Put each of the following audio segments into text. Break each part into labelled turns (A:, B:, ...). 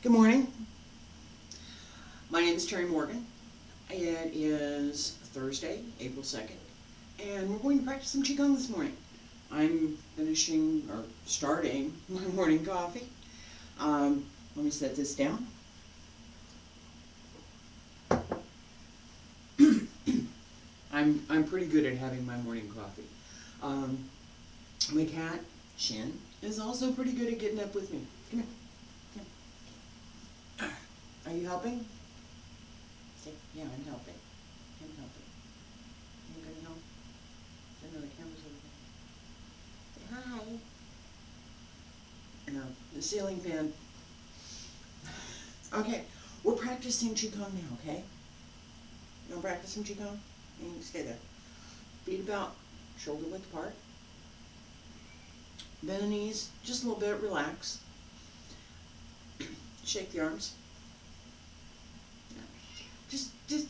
A: Good morning. My name is Terry Morgan. It is Thursday, April 2nd, and we're going to practice some Qigong this morning. I'm starting my morning coffee. Let me set this down. I'm pretty good at having my morning coffee. My cat, Shin, is also pretty good at getting up with me. Come here. Are you helping? Say, yeah, I'm helping. I'm helping. You gonna help? I know the camera's over there. Say hi. No, the ceiling fan. Okay, we're practicing Qigong now, okay? You wanna practice some Qigong? You can stay there. Feet about shoulder width apart. Bend the knees just a little bit, relax. Shake the arms. Just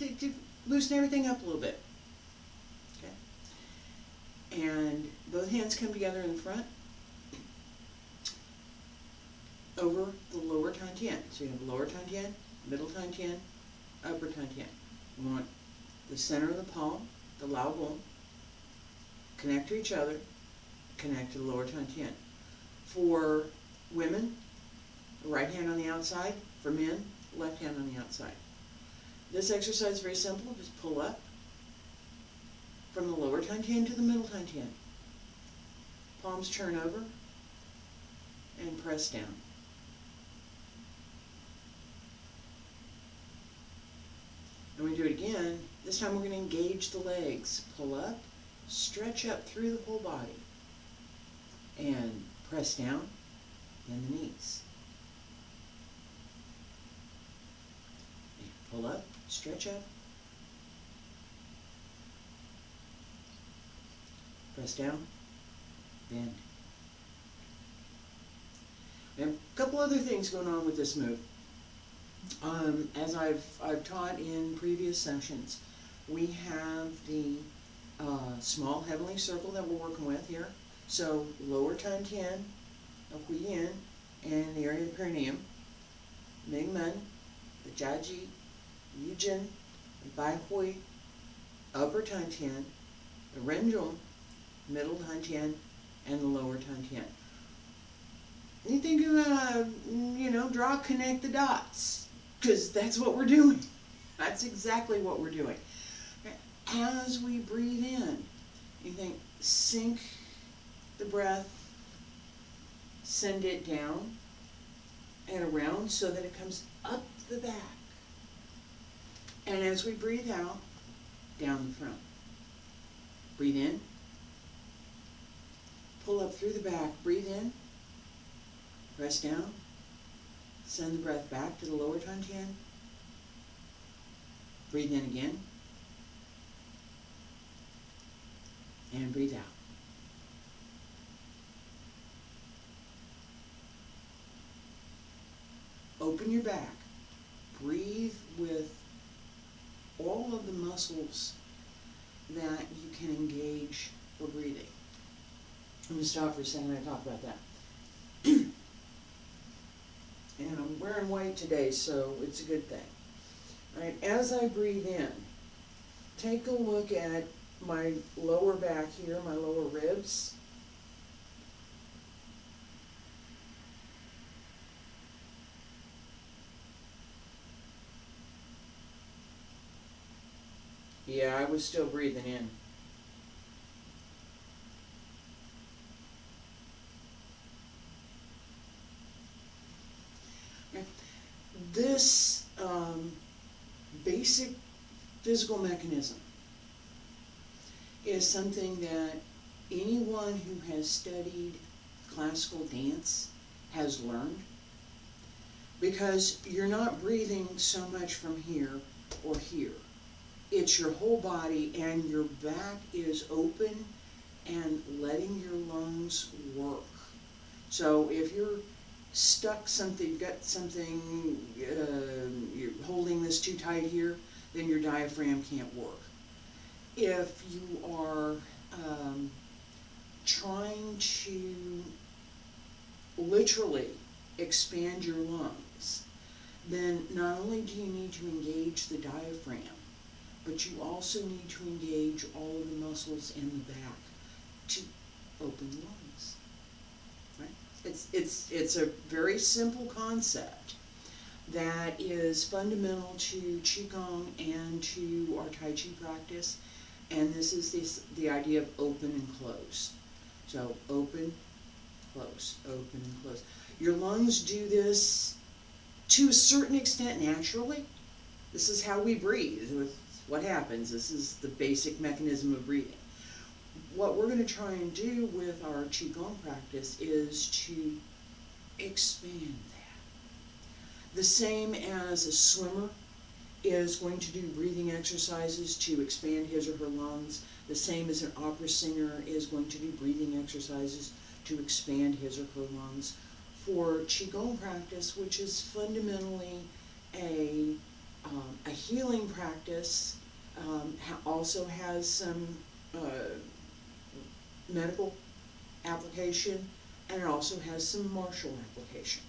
A: loosen everything up a little bit. Okay. And both hands come together in front over the lower Tantian. So you have lower Tantian, middle Tantian, upper Tantian. You want the center of the palm, the Lao bone, connect to each other, connect to the lower Tantian. For women, the right hand on the outside. For men, left hand on the outside. This exercise is very simple. Just pull up from the lower Tantian to the middle Tantian. Palms turn over and press down. And we do it again. This time we're going to engage the legs. Pull up, stretch up through the whole body, and press down, bend the knees. Pull up, stretch up, press down, bend. We have a couple other things going on with this move. As I've taught in previous sessions, we have the small heavenly circle that we're working with here. So lower Tantian, Huiyin, and the area of the perineum, Mingmen, the Jiaji, Yujin, the Bai Hui, upper Tantian, the Renjong, middle Tantian, and the lower Tantian. You think of, draw, connect the dots, because that's what we're doing. That's exactly what we're doing. As we breathe in, you think, sink the breath, send it down and around so that it comes up the back. And as we breathe out, down the front. Breathe in. Pull up through the back. Breathe in. Press down. Send the breath back to the lower Tantian. Breathe in again. And breathe out. Open your back. Breathe with all of the muscles that you can engage for breathing. I'm going to stop for a second and talk about that. And I'm wearing white today, so it's a good thing. All right, as I breathe in, take a look at my lower back here, my lower ribs. Yeah, I was still breathing in. This basic physical mechanism is something that anyone who has studied classical dance has learned, because you're not breathing so much from here or here. It's your whole body, and your back is open and letting your lungs work. So if you're stuck something, you've got something, you're holding this too tight here, then your diaphragm can't work. If you are trying to literally expand your lungs, then not only do you need to engage the diaphragm, but you also need to engage all of the muscles in the back to open the lungs. Right? It's a very simple concept that is fundamental to Qigong and to our Tai Chi practice, and this is the idea of open and close. So open, close, open and close. Your lungs do this to a certain extent naturally. This is how we breathe. What happens? This is the basic mechanism of breathing. What we're going to try and do with our Qigong practice is to expand that. The same as a swimmer is going to do breathing exercises to expand his or her lungs, the same as an opera singer is going to do breathing exercises to expand his or her lungs. For Qigong practice, which is fundamentally a healing practice, also has some medical application, and it also has some martial application.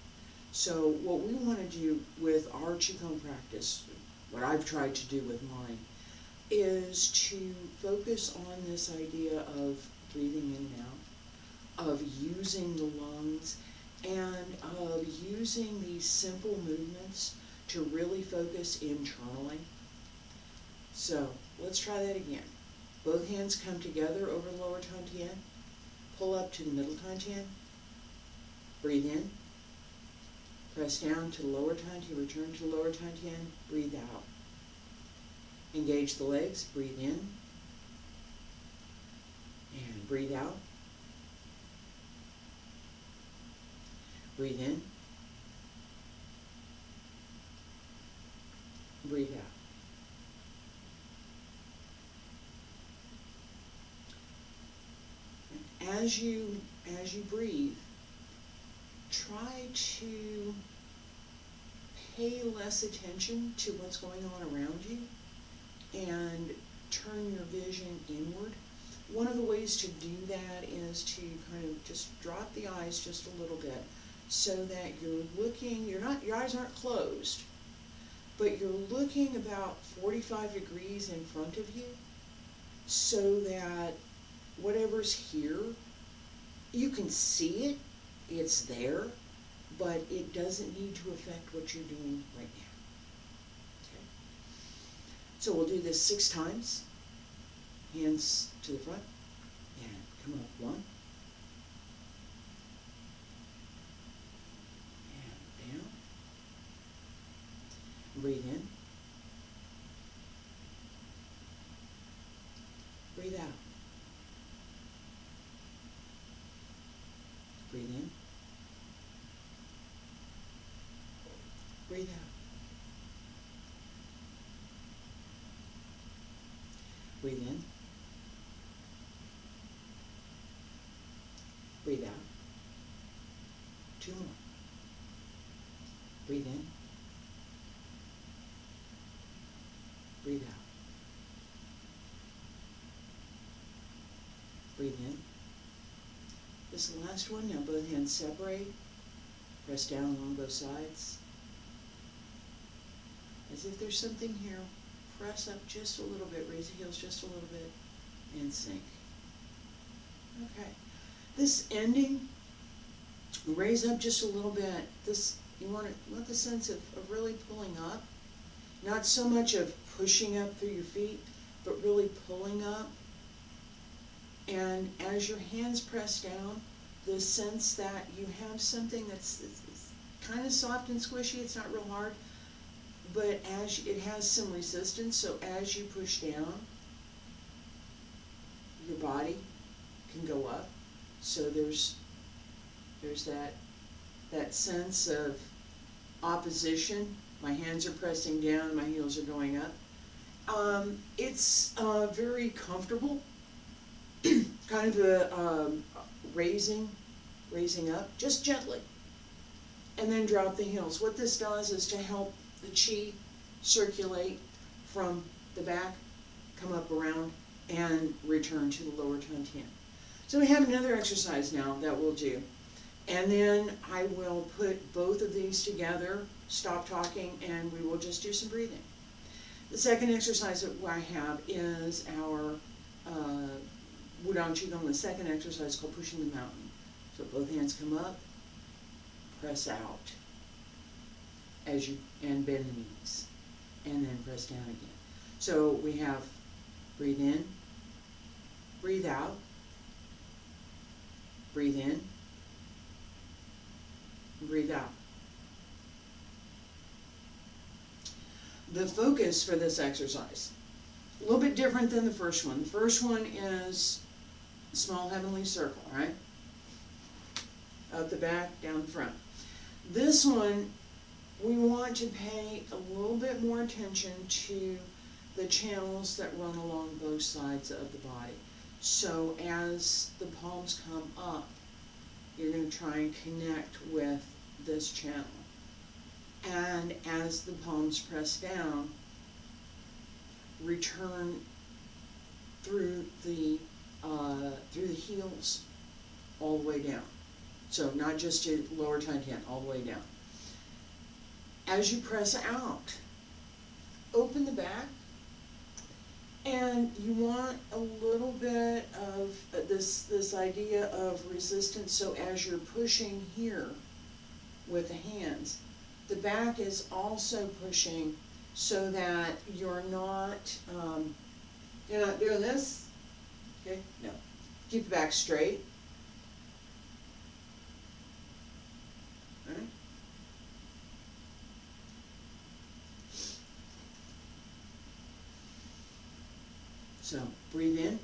A: So what we want to do with our Qigong practice, what I've tried to do with mine, is to focus on this idea of breathing in and out, of using the lungs, and of using these simple movements to really focus internally. So let's try that again. Both hands come together over lower Tantien. Pull up to the middle Tantien. Breathe in. Press down to lower Tantien. Return to lower Tantien. Breathe out. Engage the legs. Breathe in. And breathe out. Breathe in. Breathe out. As you breathe, try to pay less attention to what's going on around you and turn your vision inward. One of the ways to do that is to kind of just drop the eyes just a little bit so that you're looking, your eyes aren't closed, but you're looking about 45 degrees in front of you so that whatever's here, you can see it, it's there, but it doesn't need to affect what you're doing right now. Okay? So we'll do this 6 times. Hands to the front, and come up 1, and down. Breathe in. Breathe out. Breathe in. Breathe out. Breathe in. Breathe out. 2 more. Breathe in. Breathe out. Breathe in. This is the last one. Now both hands separate. Press down along both sides. As if there's something here. Press up just a little bit. Raise the heels just a little bit. And sink. Okay. This ending, raise up just a little bit. This, you want the sense of really pulling up. Not so much of pushing up through your feet, but really pulling up. And as your hands press down, the sense that you have something that's kind of soft and squishy, it's not real hard, but as it has some resistance, so as you push down, your body can go up. So there's that sense of opposition. My hands are pressing down, my heels are going up. It's very comfortable, kind of a raising up, just gently, and then drop the heels. What this does is to help the chi circulate from the back, come up around, and return to the lower Tantien. So we have another exercise now that we'll do. And then I will put both of these together, stop talking, and we will just do some breathing. The second exercise that I have is our Wudang Qigong. The second exercise is called pushing the mountain. So both hands come up, press out and bend the knees, and then press down again. So we have breathe in, breathe out, breathe in, breathe out. The focus for this exercise, a little bit different than the first one. The first one is small heavenly circle, right? Out the back, down the front. This one, we want to pay a little bit more attention to the channels that run along both sides of the body. So as the palms come up, you're going to try and connect with this channel. And as the palms press down, return through the heels all the way down. So not just to lower tongue hand, all the way down. As you press out, open the back, and you want a little bit of this idea of resistance. So as you're pushing here with the hands, the back is also pushing so that you're not doing this. Okay, no. Keep the back straight. All right. So breathe in,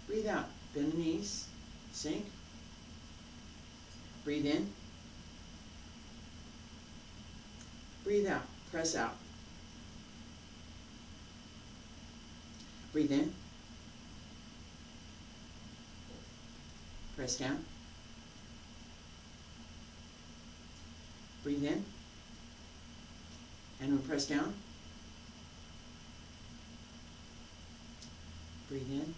A: breathe out. Bend the knees, sink. Breathe in, breathe out, press out. Breathe in, press down. Breathe in, and we'll press down. Breathe in,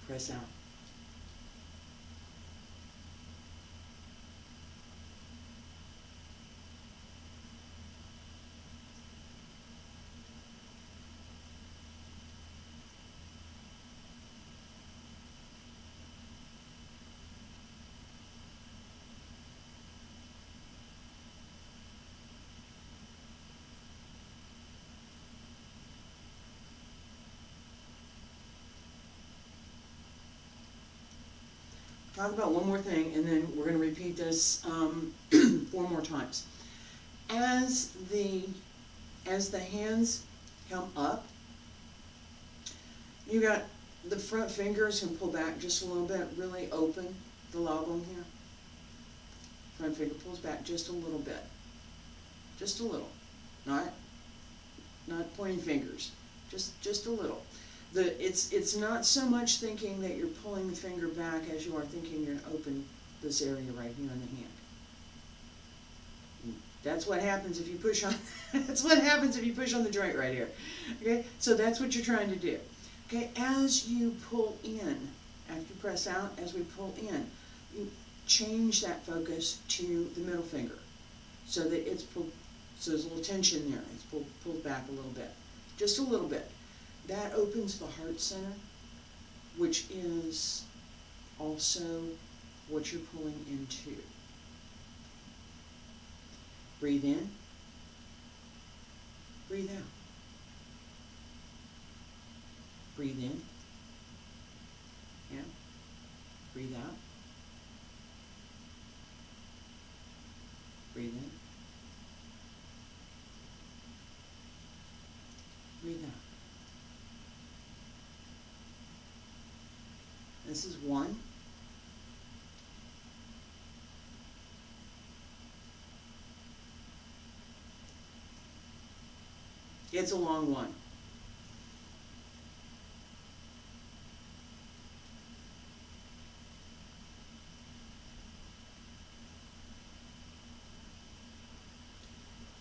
A: press out. Talk about one more thing, and then we're going to repeat this 4 more times. As the hands come up, you got the front fingers can pull back just a little bit, really open the lobe here. Front finger pulls back just a little bit, just a little, not pointing fingers, just a little. It's not so much thinking that you're pulling the finger back as you are thinking you're going to open this area right here in the hand. That's what happens if you push on. That's what happens if you push on the joint right here. Okay, so that's what you're trying to do. Okay, as you pull in, after you press out, as we pull in, you change that focus to the middle finger, so that it's pulled. So there's a little tension there. It's pulled back a little bit, just a little bit. That opens the heart center, which is also what you're pulling into. Breathe in, breathe out. Breathe in, yeah, breathe out. Breathe in, breathe out. This is 1. It's a long one.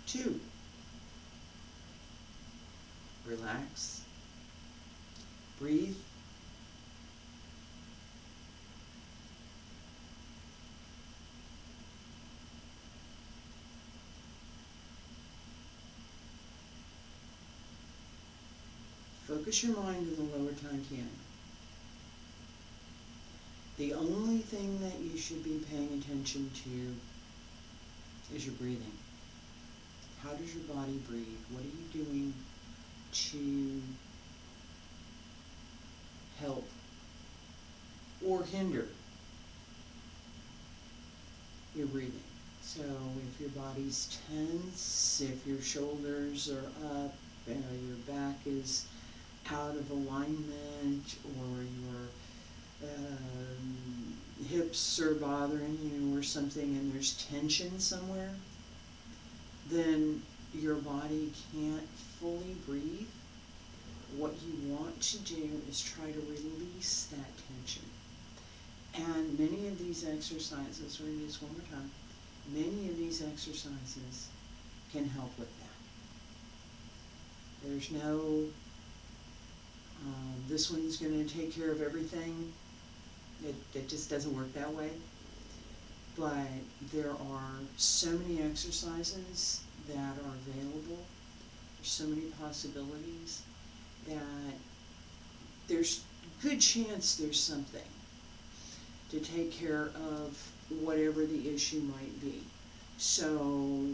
A: 2. Relax. Breathe. focus your mind in the lower Tantien. The only thing that you should be paying attention to is your breathing. How does your body breathe? What are you doing to help or hinder your breathing? So if your body's tense, if your shoulders are up, your back is out of alignment, or your hips are bothering you or something, and there's tension somewhere, then your body can't fully breathe. What you want to do is try to release that tension. And many of these exercises, we're going to do this one more time, many of these exercises can help with that. There's no, this one's going to take care of everything. It just doesn't work that way. But there are so many exercises that are available. There's so many possibilities that there's good chance there's something to take care of whatever the issue might be. So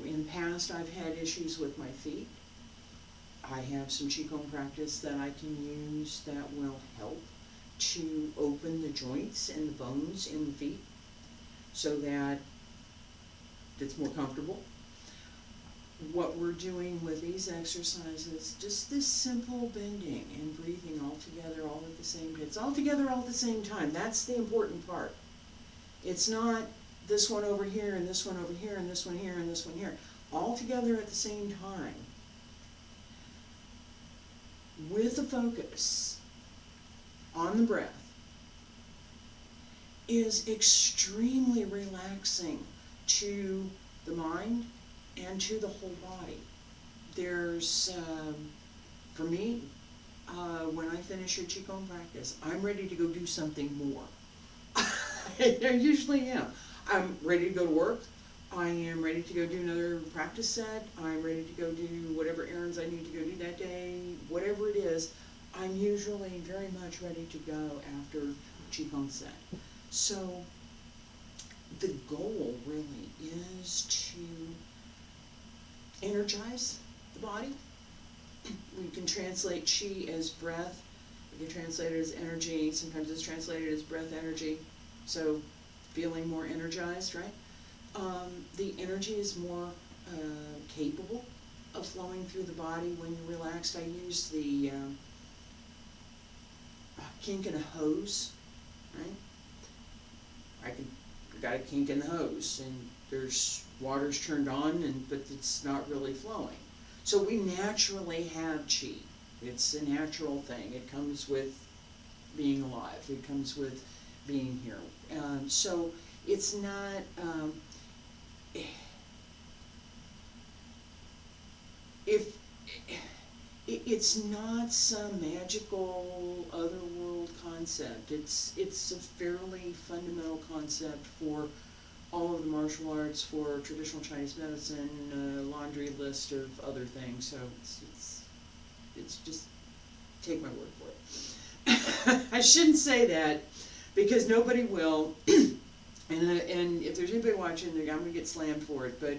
A: in the past I've had issues with my feet. I have some Qigong practice that I can use that will help to open the joints and the bones in the feet so that it's more comfortable. What we're doing with these exercises, just this simple bending and breathing all together, all at the same time. It's all together all at the same time. That's the important part. It's not this one over here and this one over here and this one here and this one here. All together at the same time. With a focus on the breath is extremely relaxing to the mind and to the whole body. There's, for me, when I finish a Qigong practice, I'm ready to go do something more. I usually am. I'm ready to go to work. I am ready to go do another practice set. I'm ready to go do whatever errands I need to go do that day. Whatever it is, I'm usually very much ready to go after Qigong set. So the goal really is to energize the body. We can translate Qi as breath. We can translate it as energy. Sometimes it's translated as breath energy. So feeling more energized, right? The energy is more capable of flowing through the body when you're relaxed. I use the kink in a hose, right? Got a kink in the hose, and there's water's turned on, but it's not really flowing. So we naturally have Qi. It's a natural thing. It comes with being alive. It comes with being here. So it's not. It's not some magical otherworld concept. It's a fairly fundamental concept for all of the martial arts, for traditional Chinese medicine, a laundry list of other things. So it's just take my word for it. I shouldn't say that because nobody will. And if there's anybody watching, I'm going to get slammed for it, but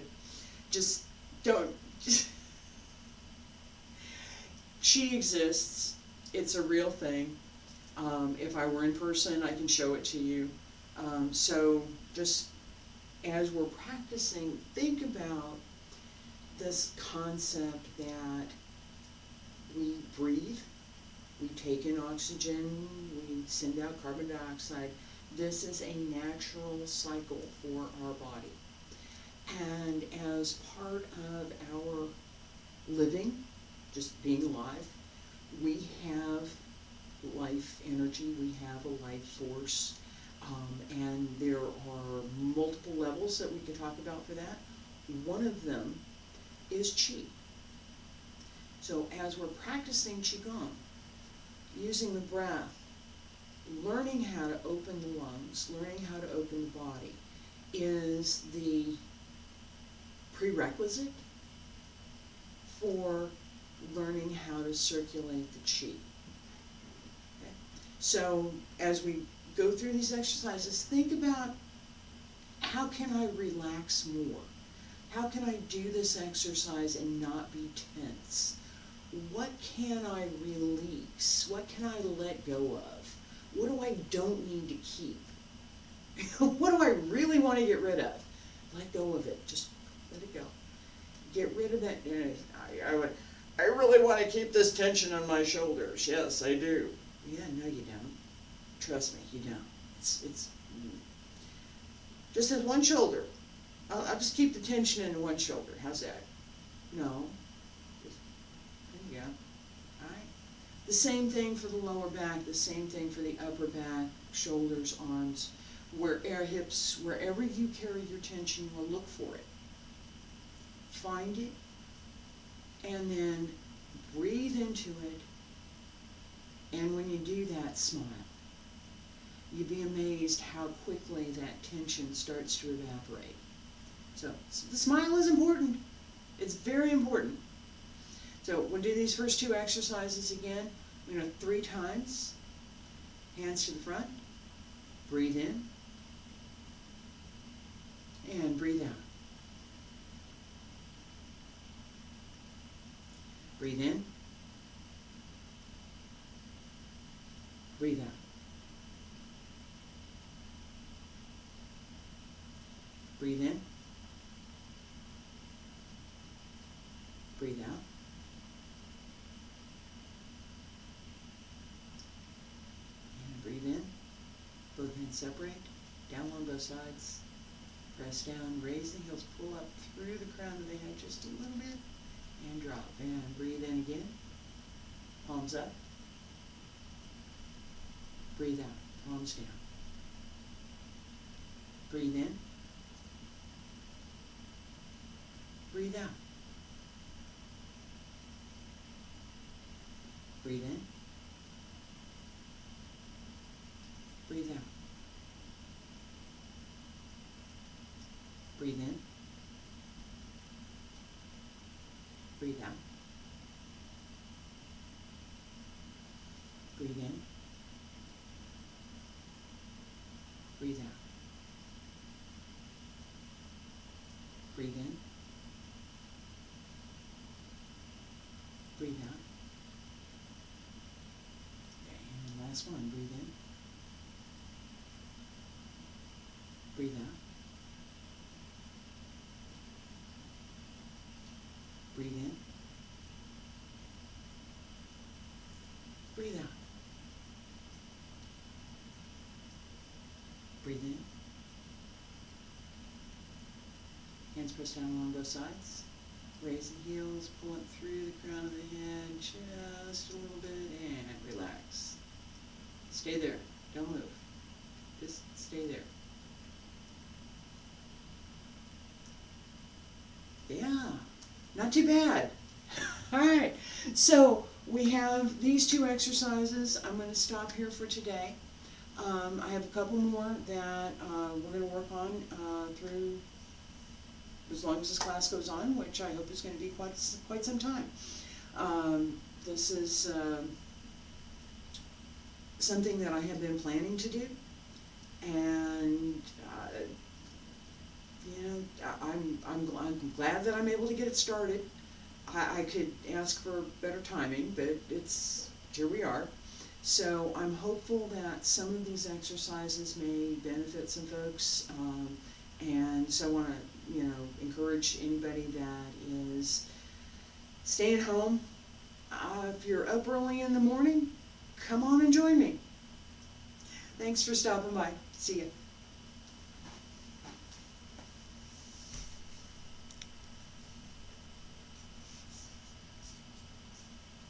A: just don't. Qi exists. It's a real thing. If I were in person, I can show it to you. So just as we're practicing, think about this concept that we breathe, we take in oxygen, we send out carbon dioxide. This is a natural cycle for our body. And as part of our living, just being alive, we have life energy, we have a life force, and there are multiple levels that we can talk about for that. One of them is Qi. So as we're practicing Qigong, using the breath, learning how to open the lungs, learning how to open the body is the prerequisite for learning how to circulate the Qi. So as we go through these exercises, think about, how can I relax more? How can I do this exercise and not be tense? What can I release? What can I let go of? What do I don't need to keep? What do I really want to get rid of? Let go of it. Just let it go. Get rid of that. I really want to keep this tension on my shoulders. Yes, I do. Yeah, no, you don't. Trust me, you don't. It's just as one shoulder. I'll just keep the tension in one shoulder. How's that? No. Just, there you go. All right. The same thing for the lower back. The same thing for the upper back, shoulders, arms, hips, wherever you carry your tension, you'll look for it. Find it, and then breathe into it. And when you do that, smile. You'd be amazed how quickly that tension starts to evaporate. So the smile is important. It's very important. So we'll do these first two exercises again. We're going to 3 times. Hands to the front. Breathe in. And breathe out. Breathe in. Breathe out. Breathe in. Breathe out. And breathe in. Both hands separate. Down on both sides. Press down. Raise the heels. Pull up through the crown of the head just a little bit. And drop. And breathe in again. Palms up. Breathe out. Palms down. Breathe in. Breathe out. Breathe in. Breathe out. Breathe in. Breathe out. Breathe in. Breathe out. Breathe in. Breathe out. Okay, and last one. Breathe in. Breathe out. Breathe in. Breathe out. Breathe in. Hands pressed down along both sides. Raise the heels, pull up through the crown of the head just a little bit, and relax. Stay there. Don't move. Just stay there. Yeah, not too bad. All right, so we have these 2 exercises. I'm going to stop here for today. I have a couple more that we're going to work on through as long as this class goes on, which I hope is going to be quite some time. This is something that I have been planning to do, and you know, I'm glad that I'm able to get it started. I could ask for better timing, but here we are. So I'm hopeful that some of these exercises may benefit some folks, and so I want to, encourage anybody that is staying home. If you're up early in the morning, come on and join me. Thanks for stopping by. See ya.